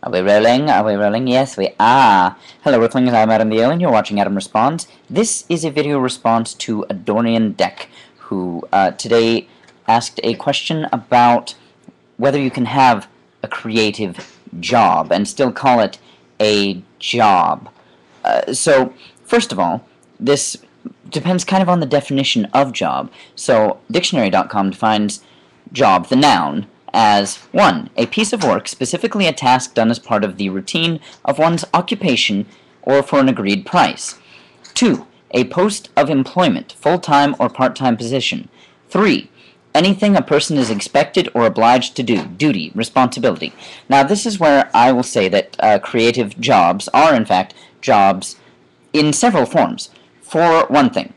Are we rolling? Are we rolling? Yes, we are. Hello, Earthlings. I'm Adam the Alien. You're watching Adam Responds. This is a video response to Adorian Deck, who today asked a question about whether you can have a creative job and still call it a job. So, first of all, this depends kind of on the definition of job. So, dictionary.com defines job, the noun, as 1. A piece of work, specifically a task done as part of the routine of one's occupation or for an agreed price. 2. A post of employment, full-time or part-time position. 3. Anything a person is expected or obliged to do, duty, responsibility. Now this is where I will say that creative jobs are in fact jobs in several forms. For one thing,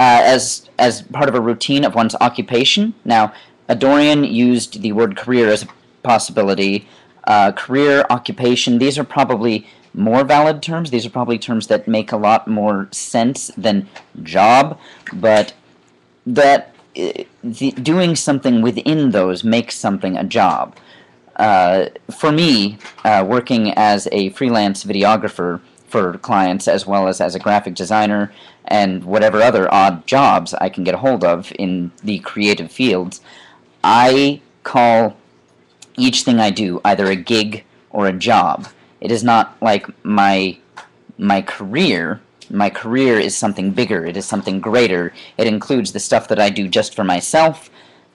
as part of a routine of one's occupation. Now, Adorian used the word career as a possibility. Career, occupation, these are probably more valid terms. These are probably terms that make a lot more sense than job, but that doing something within those makes something a job. For me, working as a freelance videographer for clients as well as a graphic designer and whatever other odd jobs I can get a hold of in the creative fields, I call each thing I do either a gig or a job. It is not like my career. My career is something bigger. It is something greater. It includes the stuff that I do just for myself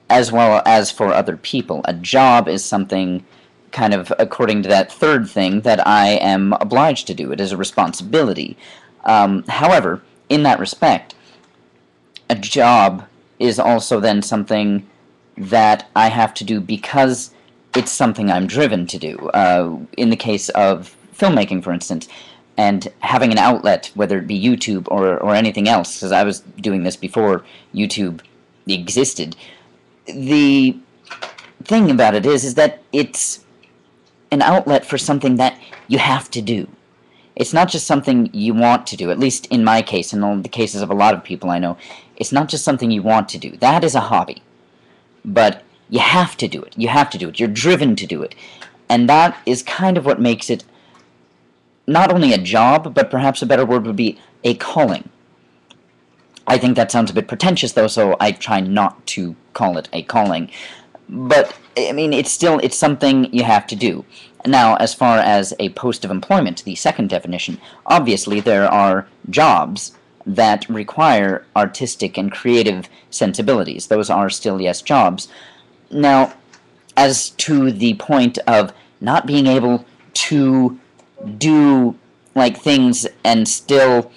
as well as for other people. A job is something kind of according to that third thing that I am obliged to do. It is a responsibility. However, in that respect, a job is also then something that I have to do because it's something I'm driven to do. In the case of filmmaking, for instance, and having an outlet, whether it be YouTube or anything else, because I was doing this before YouTube existed. The thing about it is that it's an outlet for something that you have to do. It's not just something you want to do, at least in my case, and in the cases of a lot of people I know. It's not just something you want to do. That is a hobby. But you have to do it. You have to do it. You're driven to do it. And that is kind of what makes it not only a job, but perhaps a better word would be a calling. I think that sounds a bit pretentious, though, so I try not to call it a calling. But, I mean, it's something you have to do. Now, as far as a post of employment, the second definition, obviously there are jobs that require artistic and creative sensibilities. Those are still, yes, jobs. Now, as to the point of not being able to do, like, things and still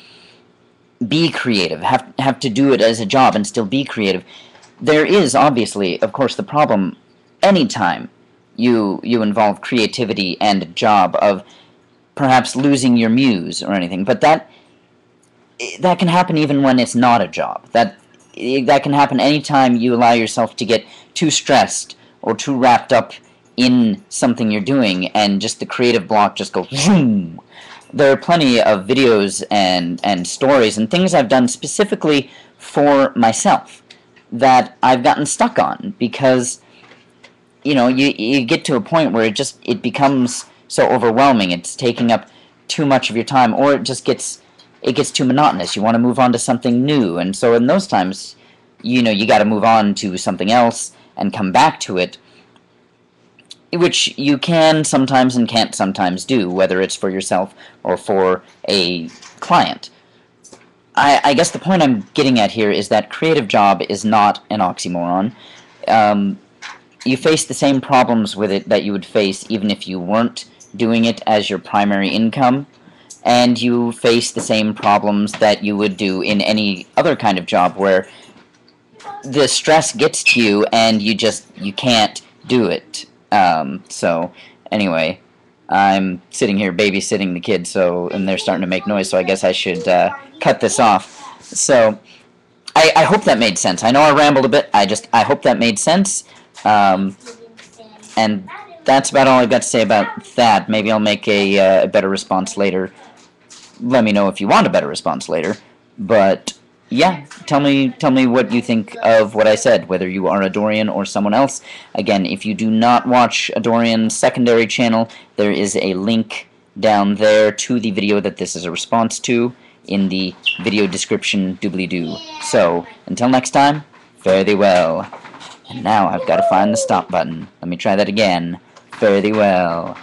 be creative, have to do it as a job and still be creative, there is, obviously, of course, the problem anytime you involve creativity and a job of perhaps losing your muse or anything, but that can happen even when it's not a job. That can happen anytime you allow yourself to get too stressed or too wrapped up in something you're doing and just the creative block just goes zoom. There are plenty of videos and stories and things I've done specifically for myself that I've gotten stuck on because, you know, you get to a point where it becomes so overwhelming. It's taking up too much of your time, or it gets too monotonous. You want to move on to something new, and so in those times, you know, you got to move on to something else and come back to it, which you can sometimes and can't sometimes do, whether it's for yourself or for a client. I guess the point I'm getting at here is that creative job is not an oxymoron. You face the same problems with it that you would face even if you weren't doing it as your primary income, and you face the same problems that you would do in any other kind of job where the stress gets to you and you can't do it. So anyway, I'm sitting here babysitting the kids, and they're starting to make noise, so I guess I should cut this off. So I hope that made sense. I know I rambled a bit. I hope that made sense. And that's about all I've got to say about that. Maybe I'll make a better response later. Let me know if you want a better response later. But yeah, tell me what you think of what I said, whether you are a Dorian or someone else. Again, if you do not watch a Dorian's secondary channel, there is a link down there to the video that this is a response to in the video description doobly-doo. So, until next time, fare thee well. And now I've got to find the stop button. Let me try that again. Fare thee well.